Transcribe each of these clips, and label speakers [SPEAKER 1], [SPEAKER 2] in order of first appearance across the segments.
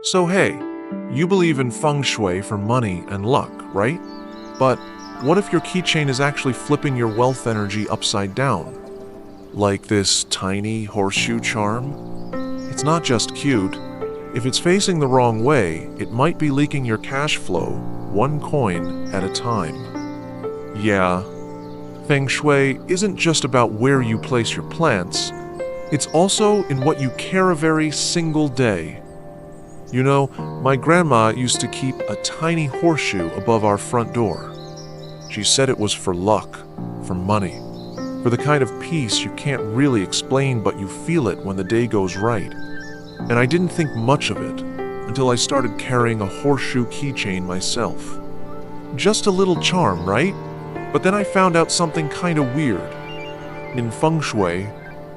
[SPEAKER 1] So hey, you believe in feng shui for money and luck, right? But what if your keychain is actually flipping your wealth energy upside down? Like this tiny horseshoe charm? It's not just cute. If it's facing the wrong way, it might be leaking your cash flow, one coin at a time. Yeah, Feng Shui isn't just about where you place your plants, it's also in what you care every single day. You know, my grandma used to keep a tiny horseshoe above our front door. She said it was for luck, for money, for the kind of peace you can't really explain but you feel it when the day goes right. And I didn't think much of it until I started carrying a horseshoe keychain myself. Just a little charm, right? But then I found out something kind of weird. In feng shui,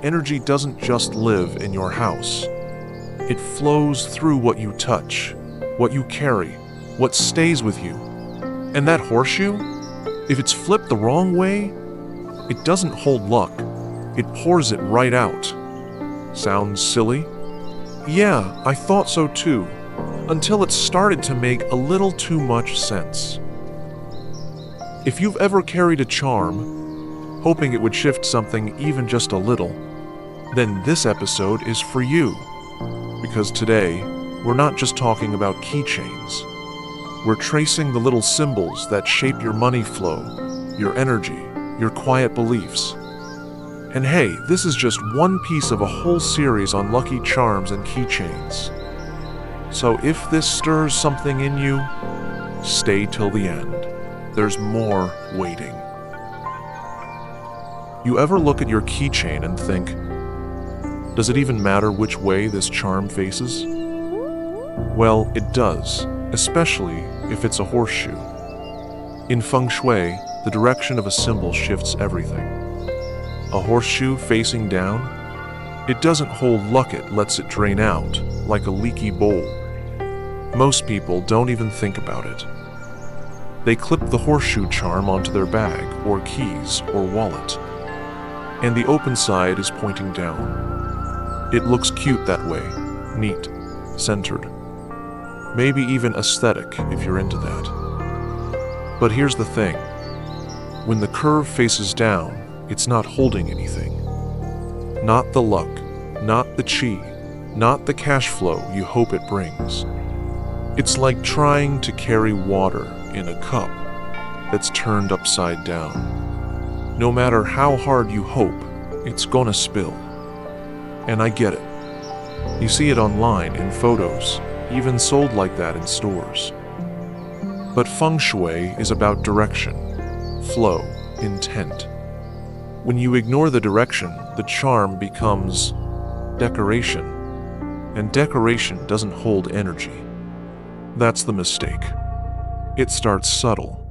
[SPEAKER 1] energy doesn't just live in your house. It flows through what you touch, what you carry, what stays with you. And that horseshoe, if it's flipped the wrong way, it doesn't hold luck. It pours it right out. Sounds silly? Yeah, I thought so too, until it started to make a little too much sense. If you've ever carried a charm, hoping it would shift something even just a little, then this episode is for you. Because today, we're not just talking about keychains. We're tracing the little symbols that shape your money flow, your energy, your quiet beliefs. And hey, this is just one piece of a whole series on lucky charms and keychains. So if this stirs something in you, stay till the end. There's more waiting. You ever look at your keychain and think, does it even matter which way this charm faces? Well, it does, especially if it's a horseshoe. In feng shui, the direction of a symbol shifts everything. A horseshoe facing down? It doesn't hold luck, it lets it drain out, like a leaky bowl. Most people don't even think about it. They clip the horseshoe charm onto their bag, or keys, or wallet. And the open side is pointing down. It looks cute that way, neat, centered. Maybe even aesthetic if you're into that. But here's the thing. When the curve faces down, it's not holding anything. Not the luck, not the chi, not the cash flow you hope it brings. It's like trying to carry water in a cup that's turned upside down. No matter how hard you hope, it's gonna spill. And I get it. You see it online, in photos, even sold like that in stores. But feng shui is about direction, flow, intent. When you ignore the direction, the charm becomes decoration. And decoration doesn't hold energy. That's the mistake. It starts subtle.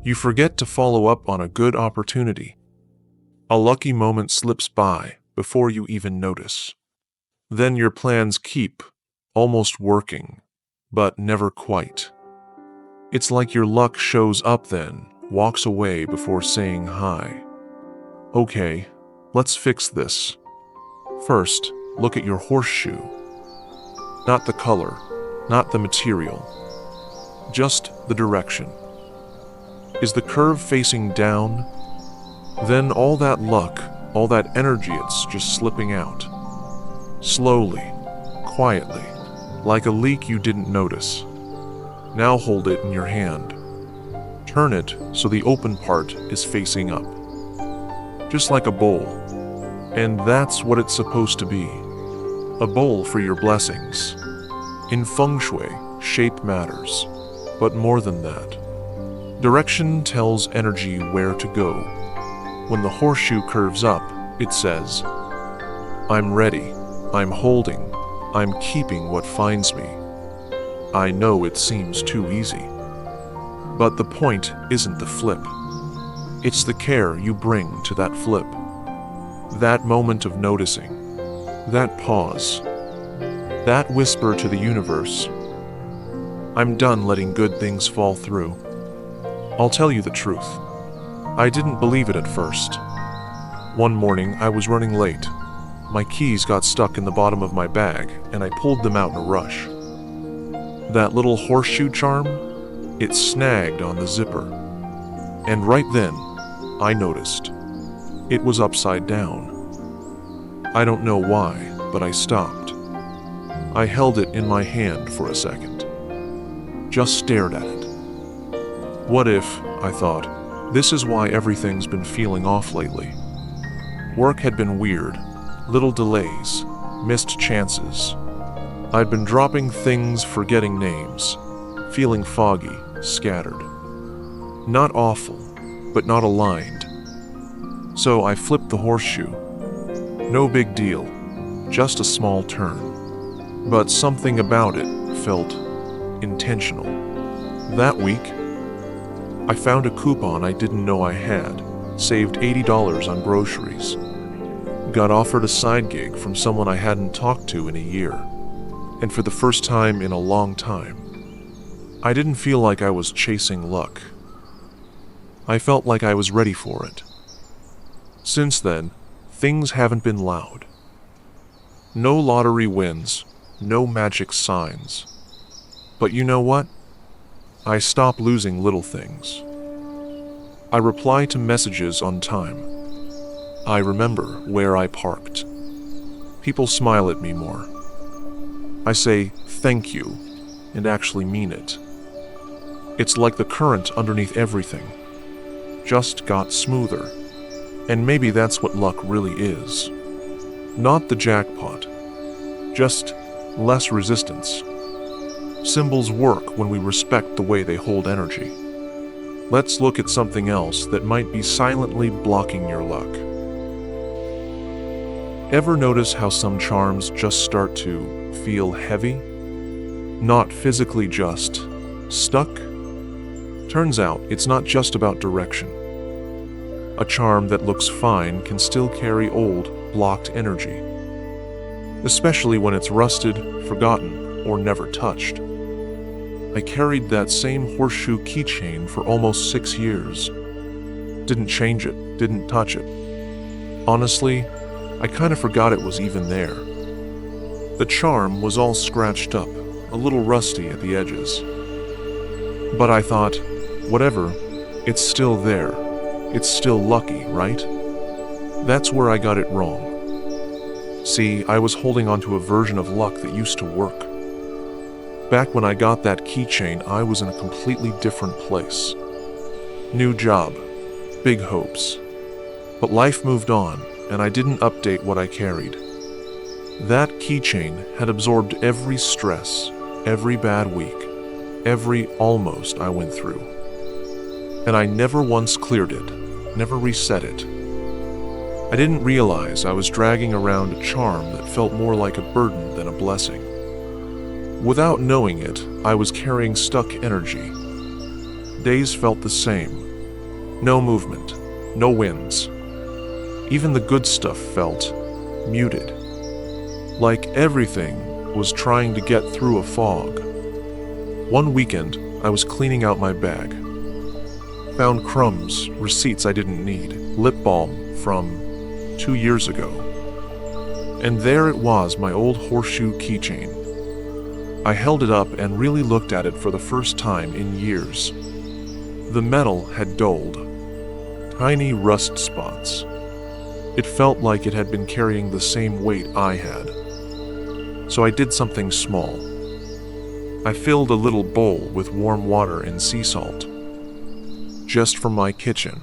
[SPEAKER 1] You forget to follow up on a good opportunity. A lucky moment slips by before you even notice. Then your plans keep, almost working, but never quite. It's like your luck shows up then, walks away before saying hi. Okay, let's fix this. First, look at your horseshoe. Not the color, not the material, just the direction. Is the curve facing down? Then all that luck, all that energy, it's just slipping out. Slowly, quietly, like a leak you didn't notice. Now hold it in your hand. Turn it so the open part is facing up. Just like a bowl. And that's what it's supposed to be. A bowl for your blessings. In feng shui, shape matters. But more than that. Direction tells energy where to go. When the horseshoe curves up, it says, I'm ready, I'm holding, I'm keeping what finds me. I know it seems too easy. But the point isn't the flip. It's the care you bring to that flip. That moment of noticing. That pause. That whisper to the universe. I'm done letting good things fall through. I'll tell you the truth. I didn't believe it at first. One morning, I was running late. My keys got stuck in the bottom of my bag, and I pulled them out in a rush. That little horseshoe charm, it snagged on the zipper. And right then, I noticed. It was upside down. I don't know why, but I stopped. I held it in my hand for a second. Just stared at it. What if, I thought, this is why everything's been feeling off lately. Work had been weird, little delays, missed chances. I'd been dropping things, forgetting names, feeling foggy, scattered. Not awful, but not aligned. So I flipped the horseshoe. No big deal, just a small turn. But something about it felt intentional. That week, I found a coupon I didn't know I had, saved $80 on groceries. Got offered a side gig from someone I hadn't talked to in a year. And for the first time in a long time, I didn't feel like I was chasing luck. I felt like I was ready for it. Since then, things haven't been loud. No lottery wins, no magic signs. But you know what? I stopped losing little things. I reply to messages on time. I remember where I parked. People smile at me more. I say thank you and actually mean it. It's like the current underneath everything just got smoother. And maybe that's what luck really is. Not the jackpot, just less resistance. Symbols work when we respect the way they hold energy. Let's look at something else that might be silently blocking your luck. Ever notice how some charms just start to feel heavy? Not physically, just stuck? Turns out it's not just about direction. A charm that looks fine can still carry old, blocked energy, especially when it's rusted, forgotten, or never touched. I carried that same horseshoe keychain for almost 6 years. Didn't change it, didn't touch it. Honestly, I kind of forgot it was even there. The charm was all scratched up, a little rusty at the edges. But I thought, whatever, it's still there. It's still lucky, right? That's where I got it wrong. See, I was holding onto a version of luck that used to work. Back when I got that keychain, I was in a completely different place. New job, big hopes. But life moved on, and I didn't update what I carried. That keychain had absorbed every stress, every bad week, every almost I went through. And I never once cleared it, never reset it. I didn't realize I was dragging around a charm that felt more like a burden than a blessing. Without knowing it, I was carrying stuck energy. Days felt the same. No movement, no wins. Even the good stuff felt muted. Like everything was trying to get through a fog. One weekend, I was cleaning out my bag. Found crumbs, receipts I didn't need, lip balm from 2 years ago. And there it was, my old horseshoe keychain. I held it up and really looked at it for the first time in years. The metal had dulled, tiny rust spots. It felt like it had been carrying the same weight I had. So I did something small. I filled a little bowl with warm water and sea salt, just from my kitchen.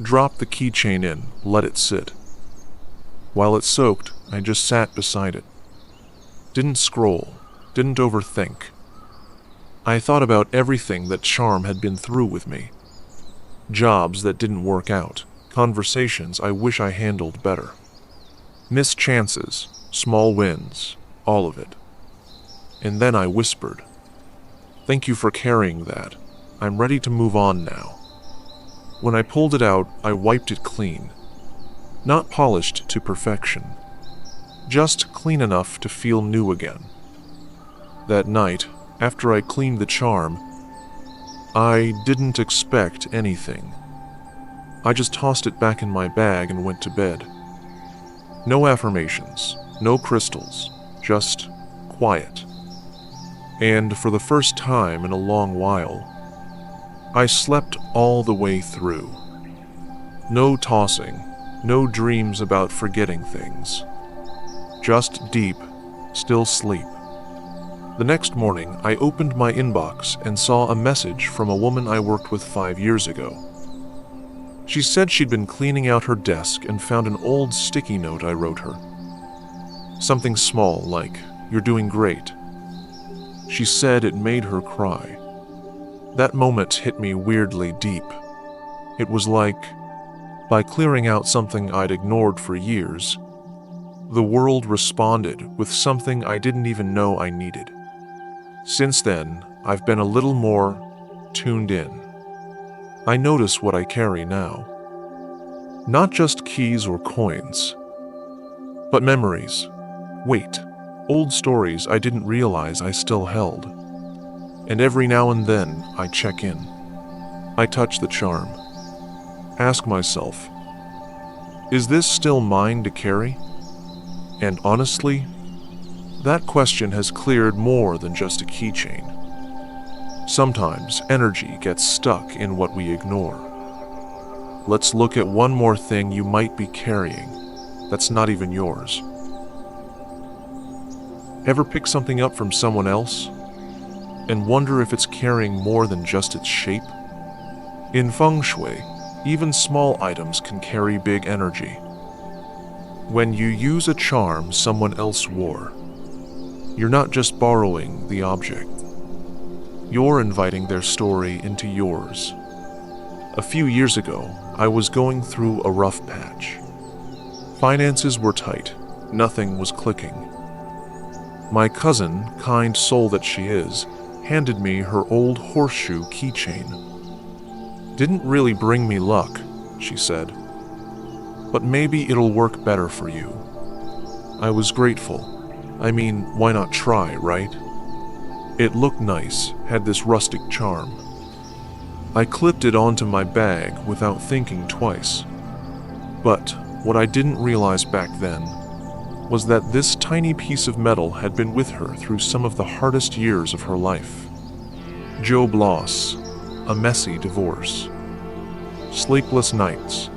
[SPEAKER 1] Dropped the keychain in, let it sit. While it soaked, I just sat beside it. Didn't scroll, didn't overthink. I thought about everything that charm had been through with me. Jobs that didn't work out, conversations I wish I handled better. Missed chances, small wins, all of it. And then I whispered, "Thank you for carrying that. I'm ready to move on now." When I pulled it out, I wiped it clean. Not polished to perfection, just clean enough to feel new again. That night, after I cleaned the charm, I didn't expect anything. I just tossed it back in my bag and went to bed. No affirmations, no crystals, just quiet. And for the first time in a long while, I slept all the way through. No tossing, no dreams about forgetting things. Just deep, still sleep. The next morning, I opened my inbox and saw a message from a woman I worked with 5 years ago. She said she'd been cleaning out her desk and found an old sticky note I wrote her. Something small like, "You're doing great." She said it made her cry. That moment hit me weirdly deep. It was like, by clearing out something I'd ignored for years, the world responded with something I didn't even know I needed. Since then, I've been a little more tuned in. I notice what I carry now. Not just keys or coins, but memories. Wait, old stories I didn't realize I still held. And every now and then, I check in. I touch the charm. Ask myself, is this still mine to carry? And honestly, that question has cleared more than just a keychain. Sometimes energy gets stuck in what we ignore. Let's look at one more thing you might be carrying that's not even yours. Ever pick something up from someone else and wonder if it's carrying more than just its shape? In Fengshui, even small items can carry big energy. When you use a charm someone else wore, you're not just borrowing the object. You're inviting their story into yours. A few years ago, I was going through a rough patch. Finances were tight. Nothing was clicking. My cousin, kind soul that she is, handed me her old horseshoe keychain. "Didn't really bring me luck," she said, "but maybe it'll work better for you." I was grateful. I mean, why not try, right? It looked nice, had this rustic charm. I clipped it onto my bag without thinking twice. But what I didn't realize back then was that this tiny piece of metal had been with her through some of the hardest years of her life. Job loss, a messy divorce, sleepless nights,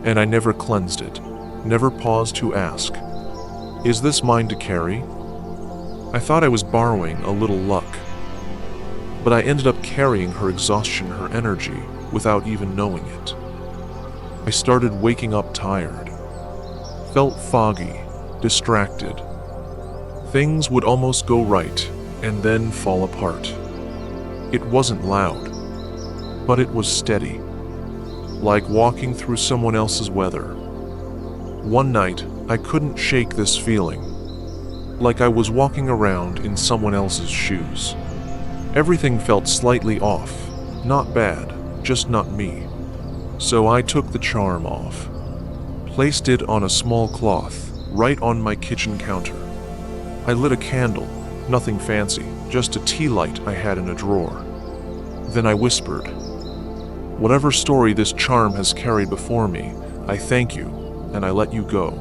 [SPEAKER 1] and I never cleansed it, never paused to ask, is this mine to carry? I thought I was borrowing a little luck, but I ended up carrying her exhaustion, her energy, without even knowing it. I started waking up tired, felt foggy, distracted. Things would almost go right and then fall apart. It wasn't loud, but it was steady, like walking through someone else's weather. One night, I couldn't shake this feeling, like I was walking around in someone else's shoes. Everything felt slightly off, not bad, just not me. So I took the charm off, placed it on a small cloth right on my kitchen counter. I lit a candle, nothing fancy, just a tea light I had in a drawer. Then I whispered, "Whatever story this charm has carried before me, I thank you, and I let you go."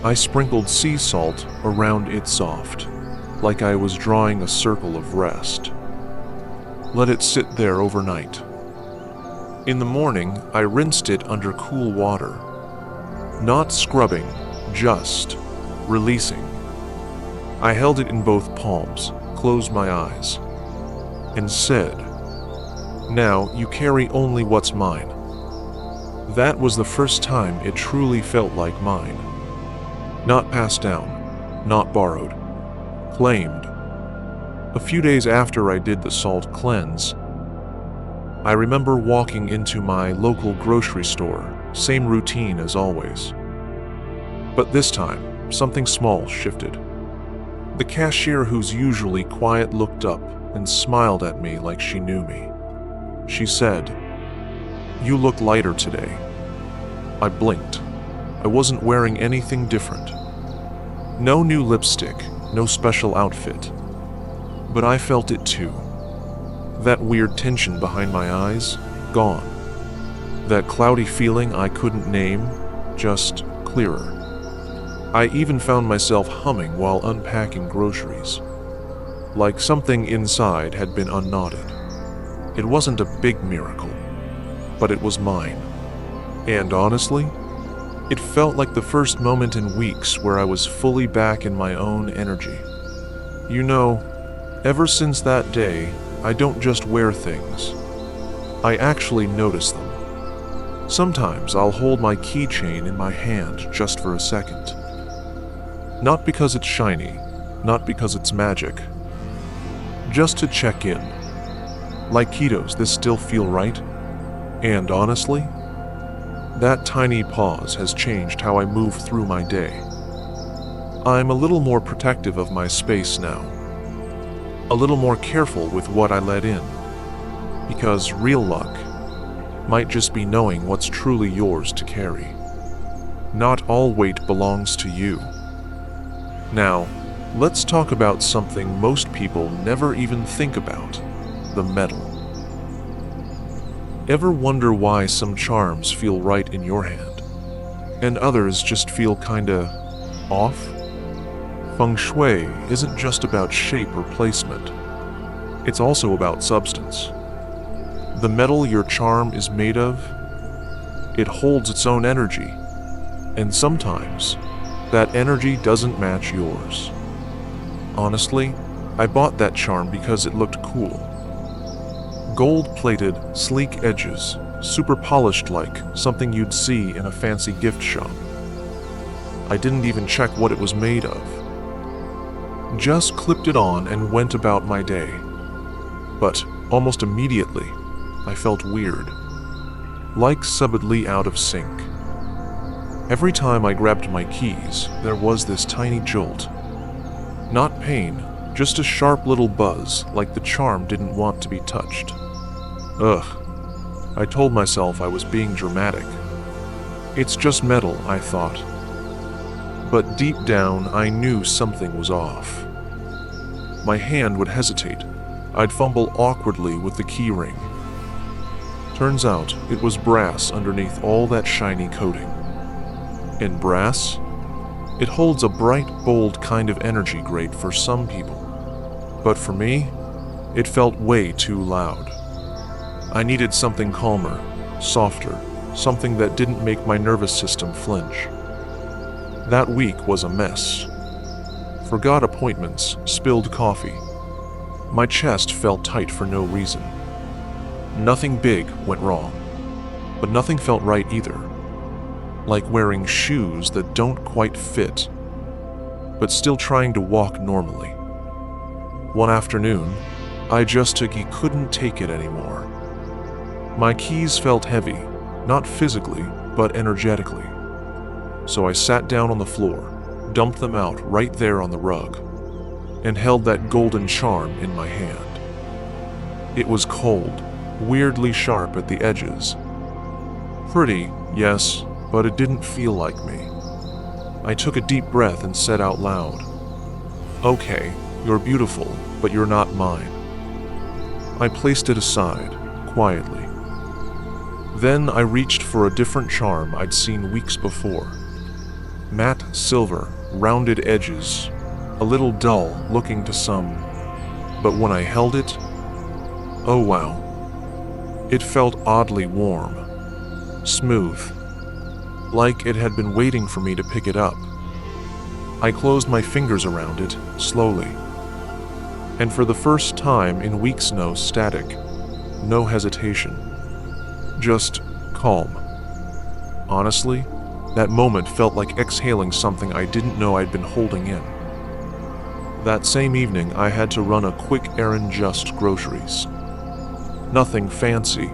[SPEAKER 1] I sprinkled sea salt around it soft, like I was drawing a circle of rest. Let it sit there overnight. In the morning, I rinsed it under cool water. Not scrubbing, just releasing. I held it in both palms, closed my eyes, and said, "Now you carry only what's mine." That was the first time it truly felt like mine. Not passed down, not borrowed, claimed. A few days after I did the salt cleanse, I remember walking into my local grocery store, same routine as always. But this time, something small shifted. The cashier, who's usually quiet, looked up and smiled at me like she knew me. She said, "You look lighter today." I blinked. I wasn't wearing anything different. No new lipstick, no special outfit. But I felt it too. That weird tension behind my eyes, gone. That cloudy feeling I couldn't name, just clearer. I even found myself humming while unpacking groceries. like something inside had been unknotted. It wasn't a big miracle, but it was mine. And honestly, it felt like the first moment in weeks where I was fully back in my own energy. You know, ever since that day, I don't just wear things. I actually notice them. Sometimes I'll hold my keychain in my hand just for a second. Not because it's shiny, not because it's magic. Just to check in. Like, does this still feel right? And honestly, that tiny pause has changed how I move through my day. I'm a little more protective of my space now. A little more careful with what I let in. Because real luck might just be knowing what's truly yours to carry. Not all weight belongs to you. Now, let's talk about something most people never even think about: the metal. Ever wonder why some charms feel right in your hand, and others just feel kinda off? Fengshui isn't just about shape or placement. It's also about substance. The metal your charm is made of, it holds its own energy, and sometimes that energy doesn't match yours. Honestly, I bought that charm because it looked cool. Gold-plated, sleek edges, super polished like something you'd see in a fancy gift shop. I didn't even check what it was made of. Just clipped it on and went about my day. But almost immediately, I felt weird. Like subtly out of sync. Every time I grabbed my keys, there was this tiny jolt. Not pain, just a sharp little buzz, like the charm didn't want to be touched. Ugh. I told myself I was being dramatic. It's just metal, I thought. But deep down, I knew something was off. My hand would hesitate. I'd fumble awkwardly with the key ring. Turns out, it was brass underneath all that shiny coating. And brass? It holds a bright, bold kind of energy great for some people. But for me, it felt way too loud. I needed something calmer, softer, something that didn't make my nervous system flinch. That week was a mess. Forgot appointments, spilled coffee. My chest felt tight for no reason. Nothing big went wrong, but nothing felt right either. Like wearing shoes that don't quite fit, but still trying to walk normally. One afternoon, I just couldn't take it anymore. My keys felt heavy, not physically, but energetically. So I sat down on the floor, dumped them out right there on the rug, and held that golden charm in my hand. It was cold, weirdly sharp at the edges. Pretty, yes, but it didn't feel like me. I took a deep breath and said out loud, "Okay, you're beautiful, but you're not mine." I placed it aside, quietly. Then I reached for a different charm I'd seen weeks before. Matte silver, rounded edges, a little dull looking to some, but when I held it, oh wow. It felt oddly warm, smooth, like it had been waiting for me to pick it up. I closed my fingers around it, slowly. And for the first time in weeks, no static, no hesitation. Just calm. Honestly, that moment felt like exhaling something I didn't know I'd been holding in. That same evening, I had to run a quick errand, just groceries. Nothing fancy.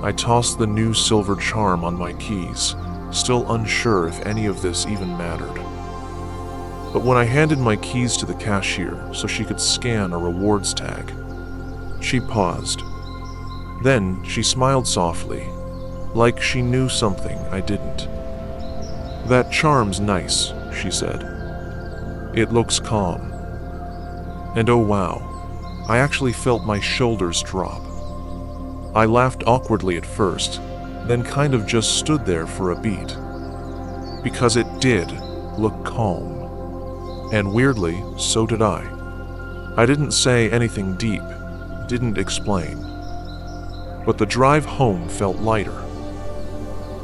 [SPEAKER 1] I tossed the new silver charm on my keys, still unsure if any of this even mattered. But when I handed my keys to the cashier so she could scan a rewards tag, she paused. Then she smiled softly, like she knew something I didn't. "That charm's nice," she said. "It looks calm." And oh wow, I actually felt my shoulders drop. I laughed awkwardly at first, then kind of just stood there for a beat. Because it did look calm. And weirdly, so did I. I didn't say anything deep, didn't explain. But the drive home felt lighter.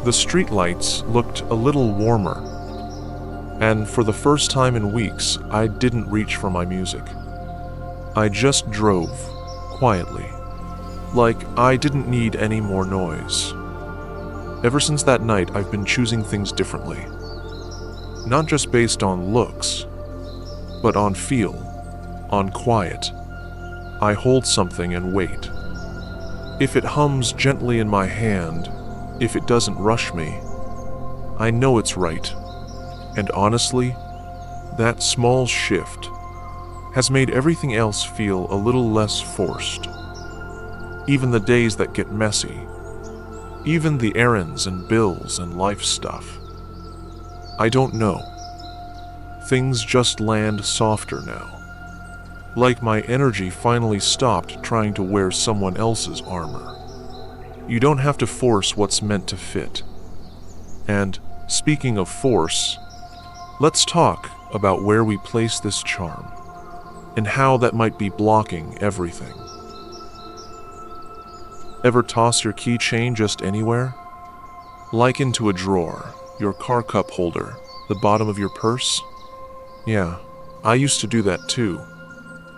[SPEAKER 1] The streetlights looked a little warmer, and for the first time in weeks, I didn't reach for my music. I just drove, quietly, like I didn't need any more noise. Ever since that night, I've been choosing things differently. Not just based on looks, but on feel, on quiet. I hold something and wait. If it hums gently in my hand, if it doesn't rush me, I know it's right. And honestly, that small shift has made everything else feel a little less forced. Even the days that get messy, even the errands and bills and life stuff. I don't know. Things just land softer now. Like my energy finally stopped trying to wear someone else's armor. You don't have to force what's meant to fit. And speaking of force, let's talk about where we place this charm and how that might be blocking everything. Ever toss your keychain just anywhere? Like into a drawer, your car cup holder, the bottom of your purse? Yeah, I used to do that too.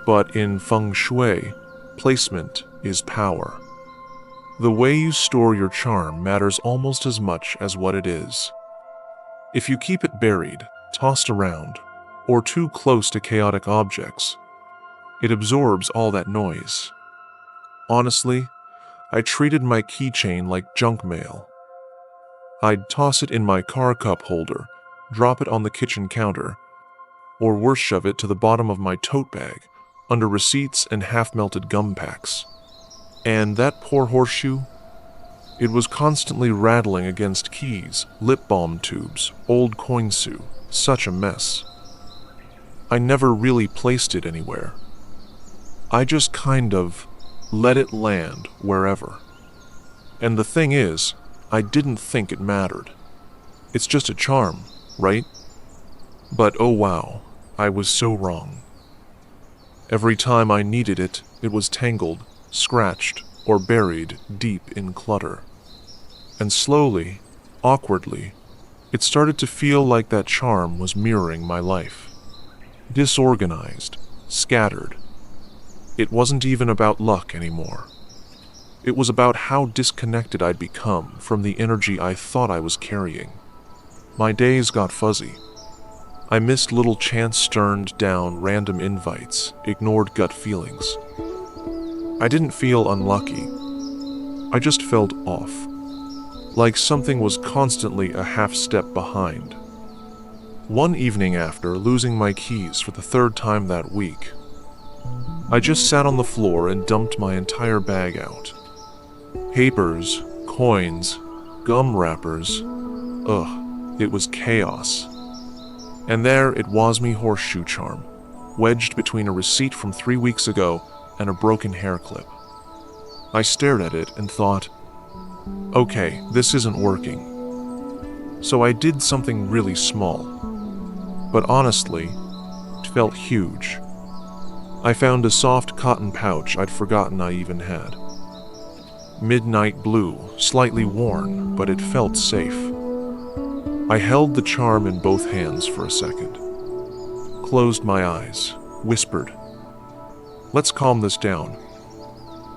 [SPEAKER 1] But in Fengshui, placement is power. The way you store your charm matters almost as much as what it is. If you keep it buried, tossed around, or too close to chaotic objects, it absorbs all that noise. Honestly, I treated my keychain like junk mail. I'd toss it in my car cup holder, drop it on the kitchen counter, or worse, shove it to the bottom of my tote bag, under receipts and half-melted gum packs. And that poor horseshoe? It was constantly rattling against keys, lip balm tubes, old coinsue, such a mess. I never really placed it anywhere. I just kind of let it land wherever. And the thing is, I didn't think it mattered. It's just a charm, right? But oh wow, I was so wrong. Every time I needed it, it was tangled, scratched, or buried deep in clutter. And slowly, awkwardly, it started to feel like that charm was mirroring my life. Disorganized, scattered. It wasn't even about luck anymore. It was about how disconnected I'd become from the energy I thought I was carrying. My days got fuzzy. I missed little chance-turned down random invites, ignored gut feelings. I didn't feel unlucky. I just felt off. Like something was constantly a half step behind. One evening after losing my keys for the third time that week, I just sat on the floor and dumped my entire bag out. Papers, coins, gum wrappers. Ugh, it was chaos. And there it was, me horseshoe charm, wedged between a receipt from 3 weeks ago and a broken hair clip. I stared at it and thought, okay, this isn't working. So I did something really small, but honestly, it felt huge. I found a soft cotton pouch I'd forgotten I even had. Midnight blue, slightly worn, but it felt safe. I held the charm in both hands for a second, closed my eyes, whispered, "Let's calm this down."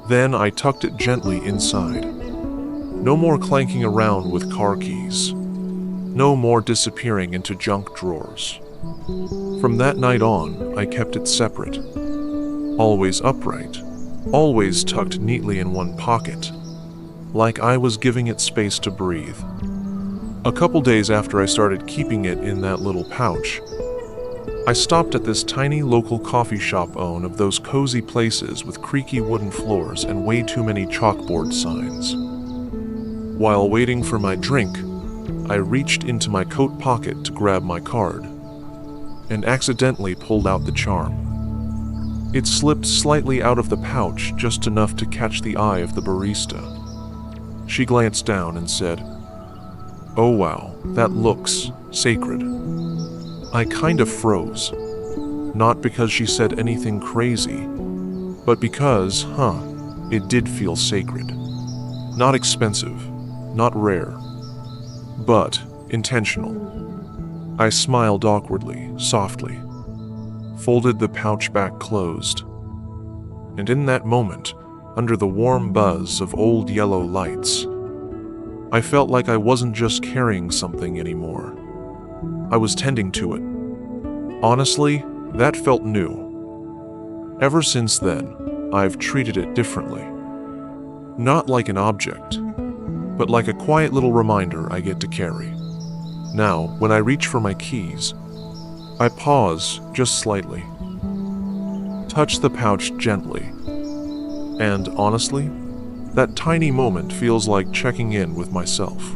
[SPEAKER 1] Then I tucked it gently inside. No more clanking around with car keys. No more disappearing into junk drawers. From that night on, I kept it separate. Always upright, always tucked neatly in one pocket, like I was giving it space to breathe. A couple days after I started keeping it in that little pouch, I stopped at this tiny local coffee shop of those cozy places with creaky wooden floors and way too many chalkboard signs. While waiting for my drink, I reached into my coat pocket to grab my card, and accidentally pulled out the charm. It slipped slightly out of the pouch, just enough to catch the eye of the barista. She glanced down and said, "Oh wow, that looks sacred." I kind of froze. Not because she said anything crazy, but because, it did feel sacred. Not expensive, not rare, but intentional. I smiled awkwardly, softly, folded the pouch back closed, and in that moment, under the warm buzz of old yellow lights, I felt like I wasn't just carrying something anymore. I was tending to it. Honestly, that felt new. Ever since then, I've treated it differently. Not like an object, but like a quiet little reminder I get to carry. Now, when I reach for my keys, I pause just slightly, touch the pouch gently, and honestly, that tiny moment feels like checking in with myself.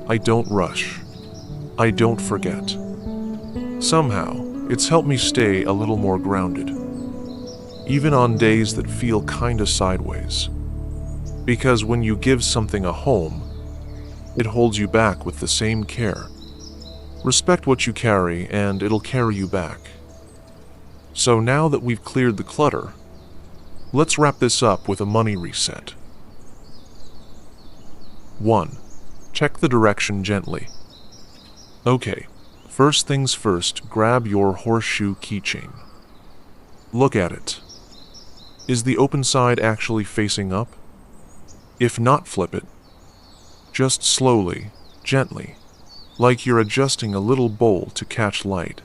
[SPEAKER 1] I don't rush. I don't forget. Somehow, it's helped me stay a little more grounded, even on days that feel kinda sideways. Because when you give something a home, it holds you back with the same care. Respect what you carry, and it'll carry you back. So now that we've cleared the clutter, let's wrap this up with a money reset. 1. Check the direction gently. Okay, first things first, grab your horseshoe keychain. Look at it. Is the open side actually facing up? If not, flip it. Just slowly, gently, like you're adjusting a little bowl to catch light.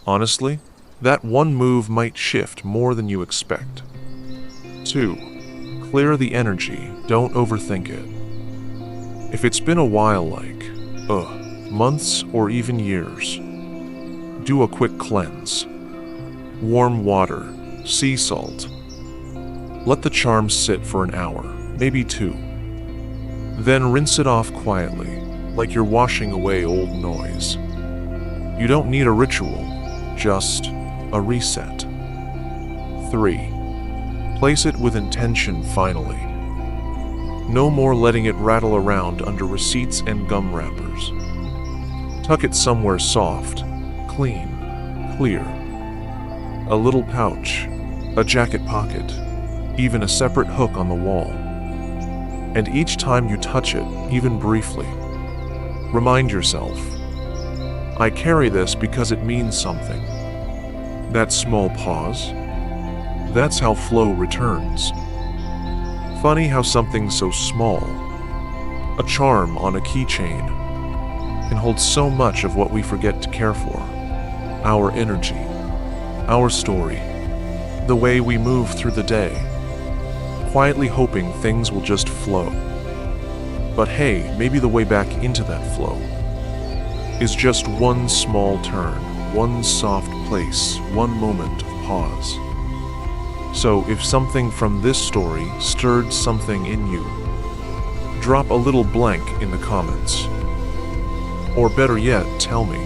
[SPEAKER 1] Honestly, that one move might shift more than you expect. 2. Clear the energy, don't overthink it. If it's been a while, like, months or even years, do a quick cleanse. Warm water, sea salt. Let the charm sit for an hour, maybe 2. Then rinse it off quietly, like you're washing away old noise. You don't need a ritual, just a reset. 3. Place it with intention finally. No more letting it rattle around under receipts and gum wrappers. Tuck it somewhere soft, clean, clear. A little pouch, a jacket pocket, even a separate hook on the wall. And each time you touch it, even briefly, remind yourself, I carry this because it means something. That small pause, that's how flow returns. Funny how something so small, a charm on a keychain, can hold so much of what we forget to care for. Our energy, our story, the way we move through the day, quietly hoping things will just flow. But hey, maybe the way back into that flow is just one small turn, one soft place, one moment of pause. So if something from this story stirred something in you, drop a little blank in the comments. Or better yet, tell me,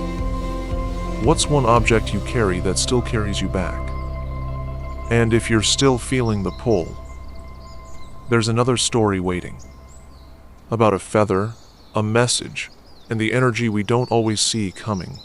[SPEAKER 1] what's one object you carry that still carries you back? And if you're still feeling the pull, there's another story waiting. About a feather, a message, and the energy we don't always see coming.